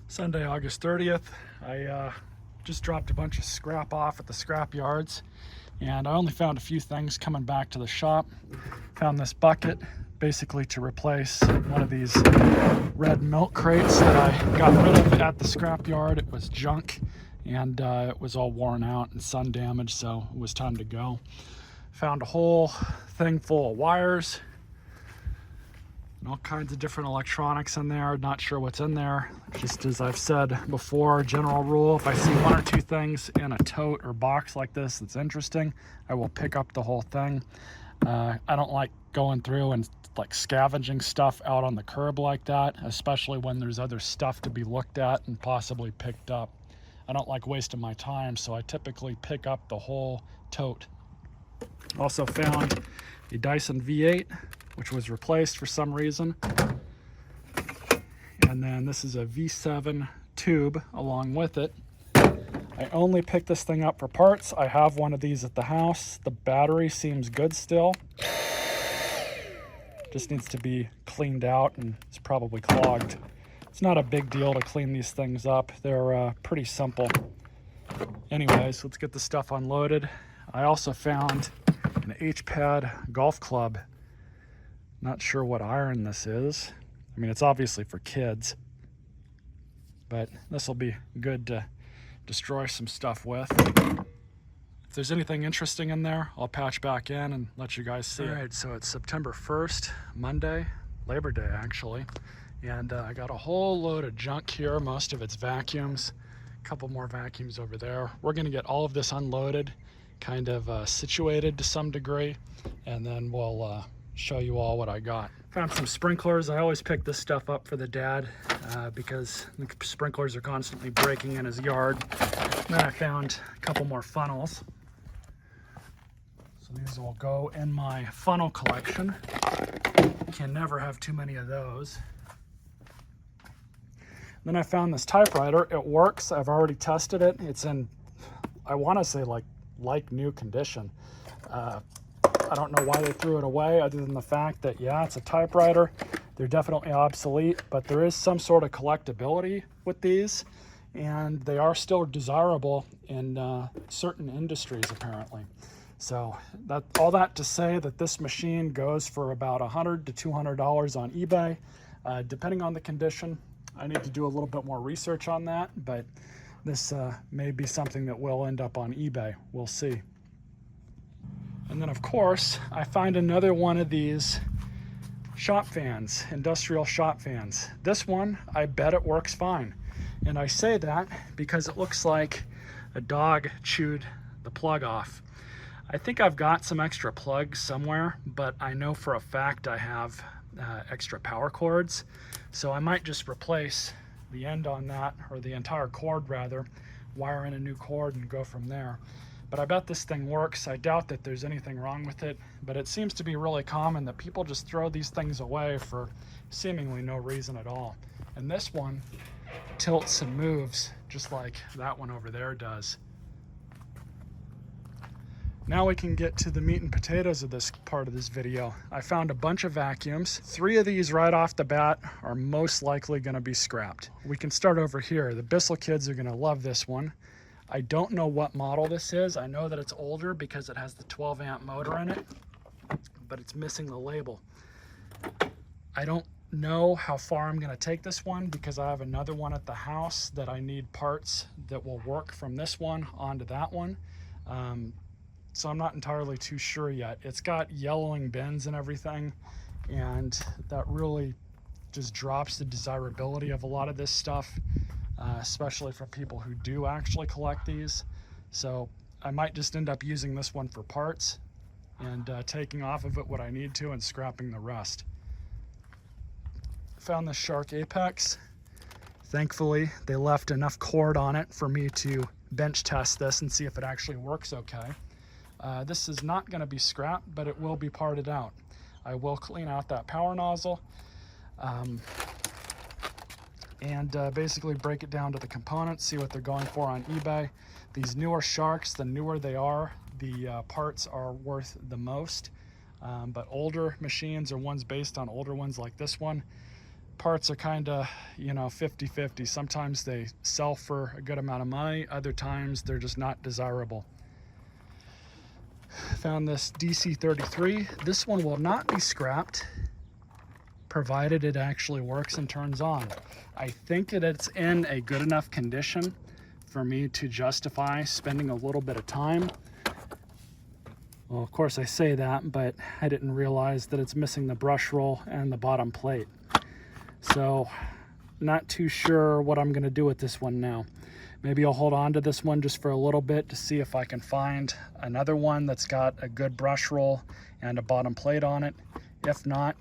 Sunday, August 30th. I just dropped a bunch of scrap off at the scrap yards, and I only found a few things coming back to the shop. Found this bucket, basically to replace one of these red milk crates that I got rid of at the scrap yard. It was junk, and it was all worn out and sun damaged, so it was time to go. Found a whole thing full of wires and all kinds of different electronics in there. Not sure what's in there. Just as I've said before, general rule, if I see one or two things in a tote or box like this that's interesting, I will pick up the whole thing. I don't like going through and like scavenging stuff out on the curb like that, especially when there's other stuff to be looked at and possibly picked up. I don't like wasting my time, so I typically pick up the whole tote. Also found a Dyson V8, which was replaced for some reason. And then this is a V7 tube along with it. I only picked this thing up for parts. I have one of these at the house. The battery seems good still. Just needs to be cleaned out and it's probably clogged. It's not a big deal to clean these things up. They're pretty simple. Anyways, let's get the stuff unloaded. I also found an H-pad golf club. Not sure what iron this is. I mean, it's obviously for kids, but this will be good to destroy some stuff with. If there's anything interesting in there, I'll patch back in and let you guys see. All right, so it's September 1st, Monday, Labor Day actually, and I got a whole load of junk here. Most of it's vacuums, a couple more vacuums over there. We're gonna get all of this unloaded, kind of situated to some degree, and then we'll show you all what I got. Found some sprinklers. I always pick this stuff up for the dad because the sprinklers are constantly breaking in his yard. And then I found a couple more funnels. So these will go in my funnel collection. Can never have too many of those. Then I found this typewriter. It works. I've already tested it. It's in, I want to say like new condition. I don't know why they threw it away other than the fact that, yeah, it's a typewriter. They're definitely obsolete, but there is some sort of collectability with these, and they are still desirable in certain industries, apparently. So all that to say that this machine goes for about $100 to $200 on eBay, depending on the condition. I need to do a little bit more research on that, but this may be something that will end up on eBay. We'll see. And then, of course, I find another one of these shop fans, industrial shop fans. This one, I bet it works fine. And I say that because it looks like a dog chewed the plug off. I think I've got some extra plugs somewhere, but I know for a fact I have extra power cords. So I might just replace the end on that, or the entire cord rather, wire in a new cord and go from there. But I bet this thing works. I doubt that there's anything wrong with it, but it seems to be really common that people just throw these things away for seemingly no reason at all. And this one tilts and moves just like that one over there does. Now we can get to the meat and potatoes of this part of this video. I found a bunch of vacuums. 3 of these right off the bat are most likely gonna be scrapped. We can start over here. The Bissell kids are gonna love this one. I don't know what model this is. I know that it's older because it has the 12 amp motor in it, but it's missing the label. I don't know how far I'm gonna take this one because I have another one at the house that I need parts that will work from this one onto that one. So I'm not entirely too sure yet. It's got yellowing bends and everything, and that really just drops the desirability of a lot of this stuff. Especially for people who do actually collect these. So I might just end up using this one for parts and taking off of it what I need to and scrapping the rest. Found the Shark Apex. Thankfully, they left enough cord on it for me to bench test this and see if it actually works okay. This is not going to be scrapped, but it will be parted out. I will clean out that power nozzle. And basically break it down to the components, see what they're going for on eBay. These newer Sharks, the newer they are, the parts are worth the most. But older machines or ones based on older ones like this one, parts are kind of, you know, 50-50. Sometimes they sell for a good amount of money. Other times they're just not desirable. Found this DC33. This one will not be scrapped, provided it actually works and turns on. I think that it's in a good enough condition for me to justify spending a little bit of time. Well, of course I say that, but I didn't realize that it's missing the brush roll and the bottom plate. So, not too sure what I'm gonna do with this one now. Maybe I'll hold on to this one just for a little bit to see if I can find another one that's got a good brush roll and a bottom plate on it. If not,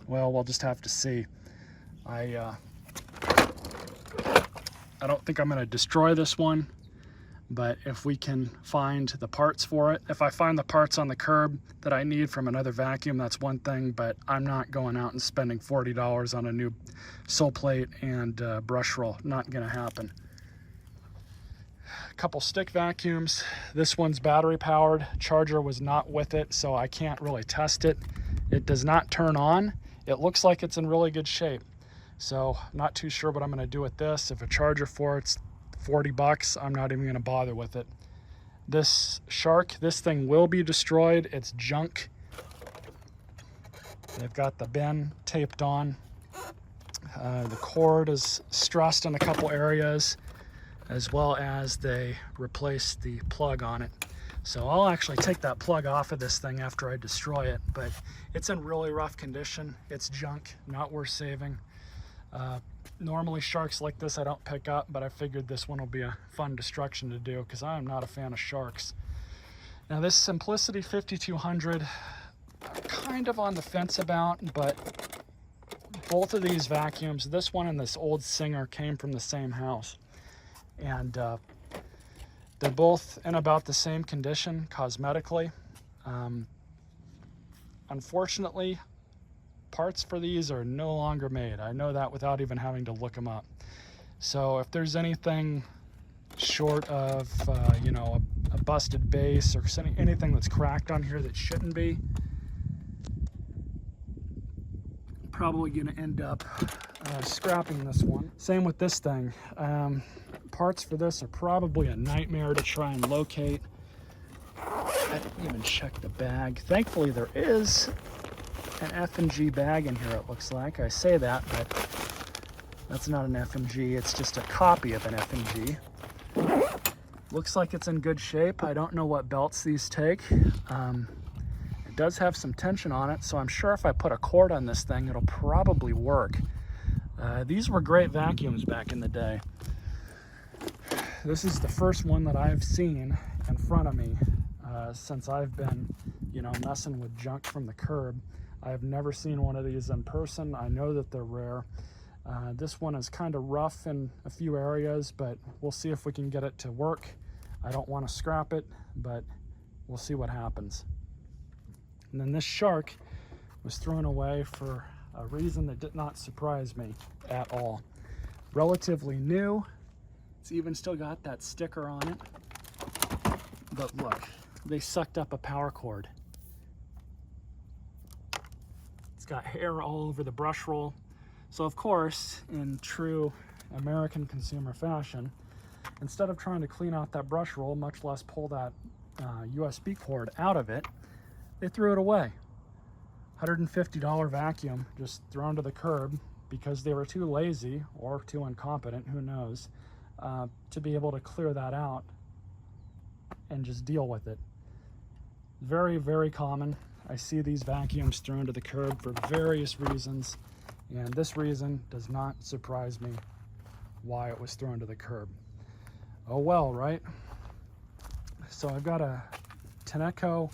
well, we'll just have to see. I don't think I'm gonna destroy this one, but if we can find the parts for it, if I find the parts on the curb that I need from another vacuum, that's one thing, but I'm not going out and spending $40 on a new sole plate and brush roll. Not gonna happen. A couple stick vacuums. This one's battery powered. Charger was not with it, so I can't really test it. It does not turn on. It looks like it's in really good shape. So not too sure what I'm gonna do with this. If a charger for it's $40, I'm not even gonna bother with it. This Shark, this thing will be destroyed. It's junk. They've got the bin taped on. The cord is stressed in a couple areas, as well as they replaced the plug on it. So I'll actually take that plug off of this thing after I destroy it, but it's in really rough condition. It's junk, not worth saving. Normally Sharks like this I don't pick up, but I figured this one will be a fun destruction to do because I am not a fan of Sharks. Now this Simplicity 5200, I'm kind of on the fence about, but both of these vacuums, this one and this old Singer, came from the same house. And they're both in about the same condition cosmetically. Unfortunately, parts for these are no longer made. I know that without even having to look them up. So if there's anything short of, you know, a busted base or anything that's cracked on here that shouldn't be, probably gonna end up scrapping this one. Same with this thing. Parts for this are probably a nightmare to try and locate. I didn't even check the bag. Thankfully there is an F&G bag in here, it looks like. I say that, but that's not an F&G, it's just a copy of an F&G. Looks like it's in good shape. I don't know what belts these take. It does have some tension on it, so I'm sure if I put a cord on this thing, it'll probably work. These were great vacuums back in the day. This is the first one that I've seen in front of me since I've been, you know, messing with junk from the curb. I've never seen one of these in person. I know that they're rare. This one is kind of rough in a few areas, but we'll see if we can get it to work. I don't want to scrap it, but we'll see what happens. And then this Shark was thrown away for a reason that did not surprise me at all. Relatively new. It's even still got that sticker on it. But look, they sucked up a power cord. It's got hair all over the brush roll. So of course, in true American consumer fashion, instead of trying to clean out that brush roll, much less pull that USB cord out of it, they threw it away. $150 vacuum just thrown to the curb because they were too lazy or too incompetent, who knows, to be able to clear that out and just deal with it. Very, very common. I see these vacuums thrown to the curb for various reasons, and this reason does not surprise me why it was thrown to the curb. Oh well, right? So I've got a Tenneco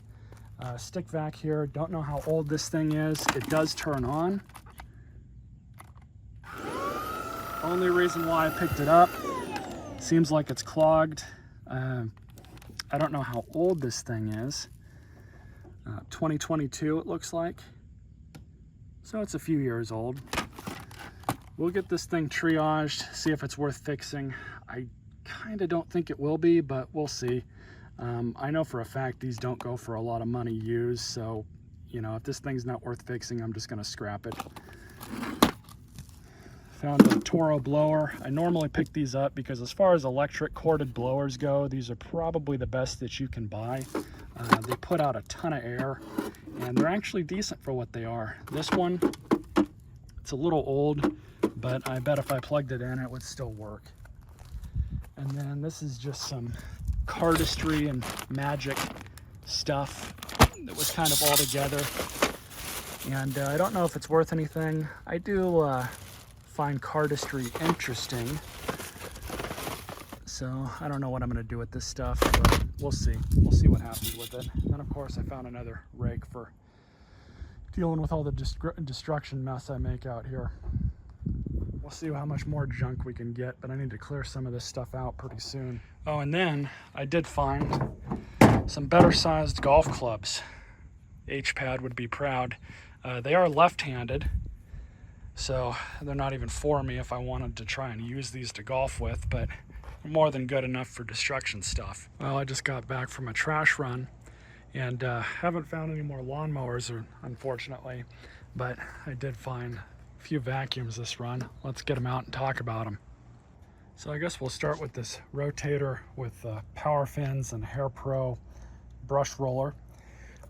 stick vac here. Don't know how old this thing is. It does turn on. Only reason why I picked it up, seems like it's clogged. I don't know how old this thing is. 2022 it looks like. So it's a few years old. We'll get this thing triaged, see if it's worth fixing. I kind of don't think it will be, but we'll see. I know for a fact these don't go for a lot of money used, so you know, if this thing's not worth fixing, I'm just gonna scrap it. Found a Toro blower. I normally pick these up because as far as electric corded blowers go, these are probably the best that you can buy. They put out a ton of air and they're actually decent for what they are. This one, it's a little old, but I bet if I plugged it in, it would still work. And then this is just some cardistry and magic stuff that was kind of all together. And I don't know if it's worth anything. I do find cardistry interesting. So I don't know what I'm going to do with this stuff, but we'll see. We'll see what happens with it. And then of course I found another rake for dealing with all the destruction mess I make out here. We'll see how much more junk we can get, but I need to clear some of this stuff out pretty soon. Oh, and then I did find some better sized golf clubs. H-Pad would be proud. They are left-handed, so they're not even for me if I wanted to try and use these to golf with, but more than good enough for destruction stuff. Well, I just got back from a trash run and haven't found any more lawnmowers, unfortunately, but I did find a few vacuums this run. Let's get them out and talk about them. So I guess we'll start with this Rotator with power fins and Hair Pro brush roller.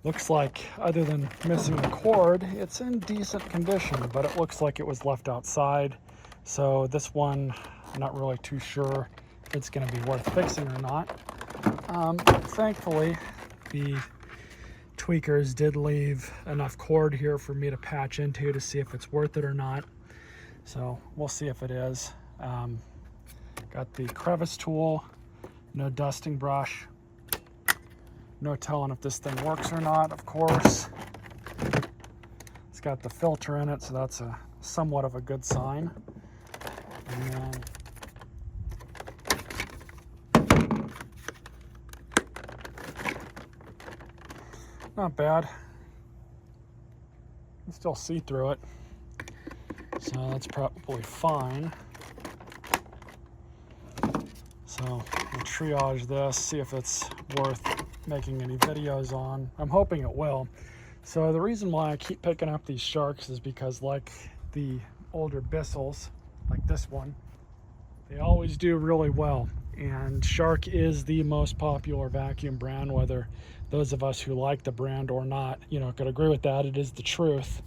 Looks like, other than missing the cord, it's in decent condition, but it looks like it was left outside. So this one, I'm not really too sure if it's going to be worth fixing or not. Thankfully, the tweakers did leave enough cord here for me to patch into to see if it's worth it or not. So we'll see if it is. Got the crevice tool, no dusting brush. No telling if this thing works or not, of course. It's got the filter in it, so that's a somewhat of a good sign. And then not bad. You can still see through it, so that's probably fine. So we'll triage this, see if it's worth making any videos on. I'm hoping it will. So the reason why I keep picking up these Sharks is because, like the older Bissells, like this one, they always do really well. And Shark is the most popular vacuum brand, whether those of us who like the brand or not, you know, could agree with that. It is the truth.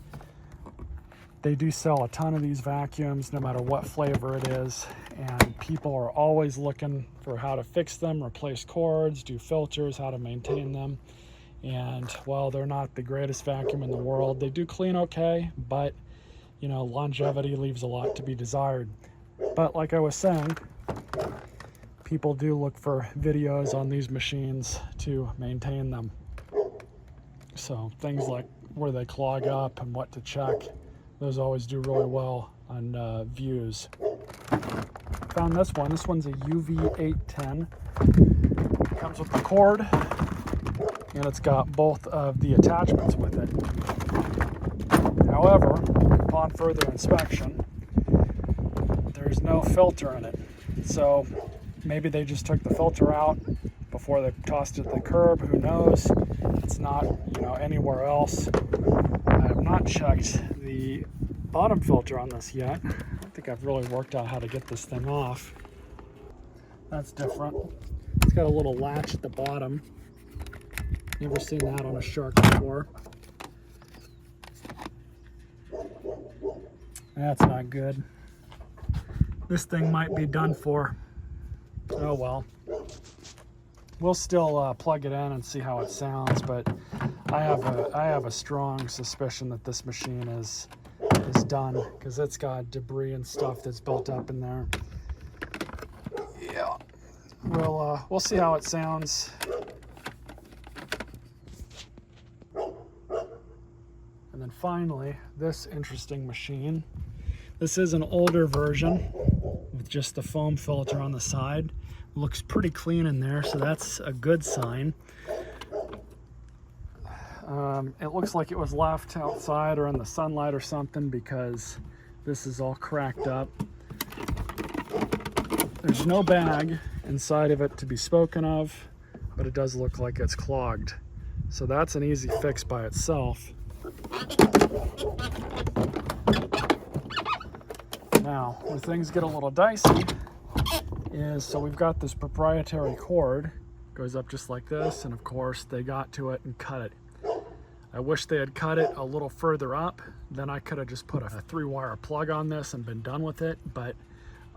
They do sell a ton of these vacuums, no matter what flavor it is, and people are always looking for how to fix them, replace cords, do filters, how to maintain them. And while they're not the greatest vacuum in the world, they do clean okay, but you know, longevity leaves a lot to be desired. But like I was saying, people do look for videos on these machines to maintain them. So things like where they clog up and what to check, those always do really well on views. Found this one. This one's a UV810. Comes with the cord, and it's got both of the attachments with it. However, upon further inspection, there's no filter in it. So maybe they just took the filter out before they tossed it to the curb. Who knows? It's not, you know, anywhere else. I have not checked the bottom filter on this yet. I don't think I've really worked out how to get this thing off. That's different. It's got a little latch at the bottom. Never seen that on a Shark before. That's not good. This thing might be done for. Oh well. We'll still plug it in and see how it sounds, but I have a strong suspicion that this machine is done, because it's got debris and stuff that's built up in there. Yeah. We'll see how it sounds. And then finally, this interesting machine. This is an older version with just the foam filter on the side. Looks pretty clean in there, so that's a good sign. It looks like it was left outside or in the sunlight or something, because this is all cracked up. There's no bag inside of it to be spoken of, but it does look like it's clogged. So that's an easy fix by itself. Now, where things get a little dicey is, so we've got this proprietary cord, goes up just like this, and of course they got to it and cut it. I wish they had cut it a little further up, then I could have just put a 3-wire plug on this and been done with it, but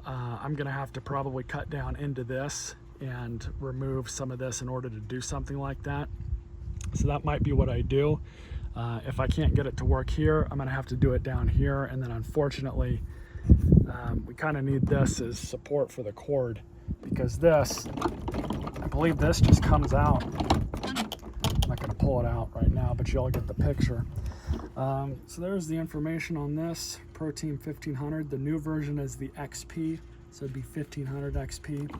I'm gonna have to probably cut down into this and remove some of this in order to do something like that. So that might be what I do. If I can't get it to work here, I'm gonna have to do it down here, and then unfortunately, we kind of need this as support for the cord, because this, I believe this just comes out. I'm not gonna pull it out right now, but you all get the picture. So there's the information on this ProTeam 1500. The new version is the XP, so it'd be 1500 XP.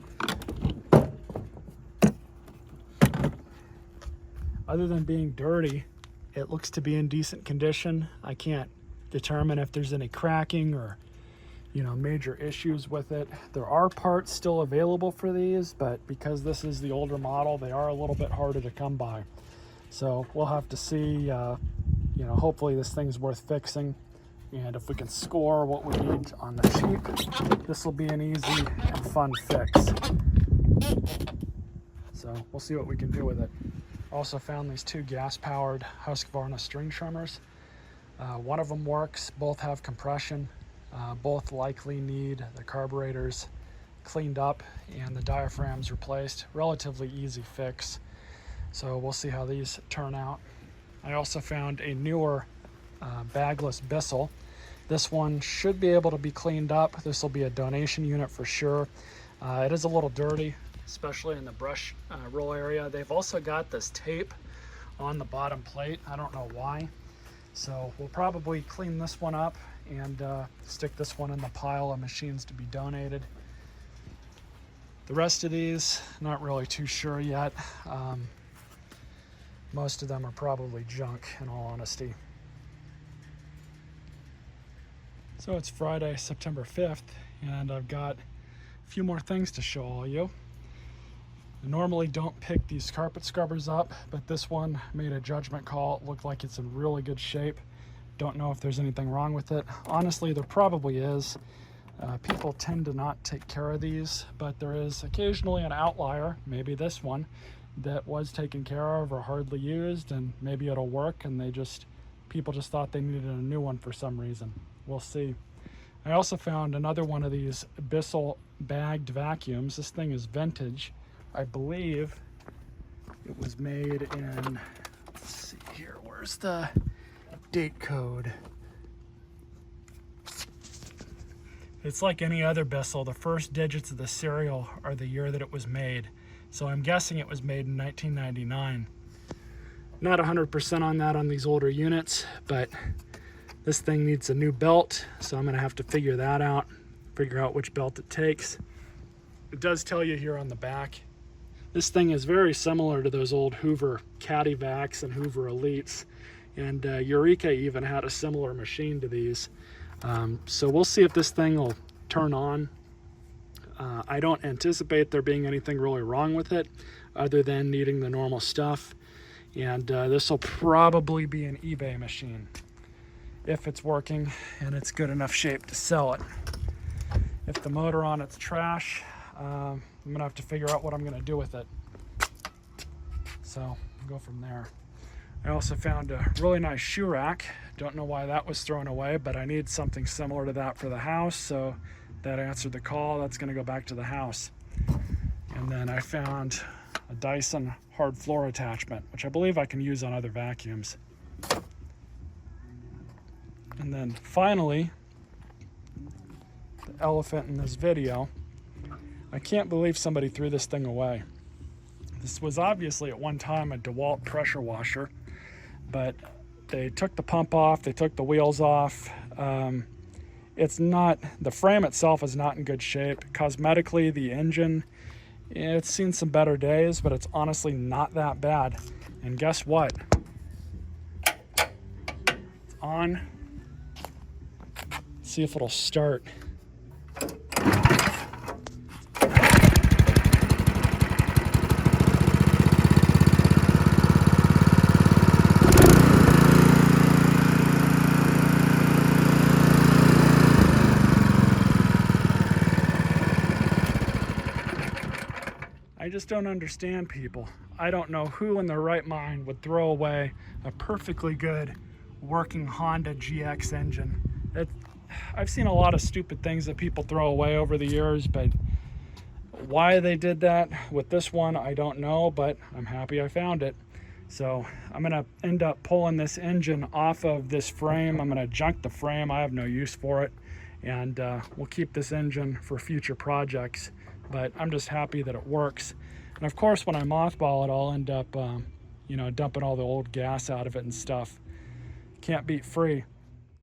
Other than being dirty, it looks to be in decent condition. I can't determine if there's any cracking or, you know, major issues with it. There are parts still available for these, but because this is the older model, they are a little bit harder to come by. So we'll have to see, you know, hopefully this thing's worth fixing. And if we can score what we need on the cheap, this will be an easy and fun fix. So we'll see what we can do with it. Also found these 2 gas-powered Husqvarna string trimmers. One of them works, both have compression. Both likely need the carburetors cleaned up and the diaphragms replaced. Relatively easy fix. So we'll see how these turn out. I also found a newer bagless Bissell. This one should be able to be cleaned up. This will be a donation unit for sure. It is a little dirty, especially in the brush roll area. They've also got this tape on the bottom plate. I don't know why. So we'll probably clean this one up and stick this one in the pile of machines to be donated. The rest of these, not really too sure yet. Most of them are probably junk, in all honesty. So it's Friday, September 5th, and I've got a few more things to show all you. I normally don't pick these carpet scrubbers up, but this one made a judgment call. It looked like it's in really good shape. Don't know if there's anything wrong with it. Honestly, there probably is. People tend to not take care of these, but there is occasionally an outlier, maybe this one, that was taken care of or hardly used, and maybe it'll work, and people just thought they needed a new one for some reason. We'll see. I also found another one of these Bissell bagged vacuums. This thing is vintage. I believe it was made in, let's see here, where's the date code? It's like any other Bissell. The first digits of the serial are the year that it was made. So I'm guessing it was made in 1999. Not 100% on that on these older units, but this thing needs a new belt, so I'm gonna have to figure that out, figure out which belt it takes. It does tell you here on the back. This thing is very similar to those old Hoover Caddyvacs and Hoover Elites, and Eureka even had a similar machine to these. So we'll see if this thing will turn on. I don't anticipate there being anything really wrong with it other than needing the normal stuff. And this will probably be an eBay machine if it's working and it's good enough shape to sell it. If the motor on it's trash, I'm gonna have to figure out what I'm gonna do with it. So we'll go from there. I also found a really nice shoe rack. Don't know why that was thrown away, but I need something similar to that for the house, so that answered the call. That's gonna go back to the house. And then I found a Dyson hard floor attachment, which I believe I can use on other vacuums. And then finally, the elephant in this video. I can't believe somebody threw this thing away. This was obviously at one time a DeWalt pressure washer, but they took the pump off, they took the wheels off. It's not, the frame itself is not in good shape. Cosmetically, the engine, it's seen some better days, but it's honestly not that bad. And guess what? It's on. See if it'll start. I just don't understand people. I don't know who in their right mind would throw away a perfectly good working Honda GX engine. I've seen a lot of stupid things that people throw away over the years, but why they did that with this one, I don't know, but I'm happy I found it. So I'm gonna end up pulling this engine off of this frame. I'm gonna junk the frame. I have no use for it. And we'll keep this engine for future projects, but I'm just happy that it works. And of course, when I mothball it, I'll end up, you know, dumping all the old gas out of it and stuff. Can't beat free.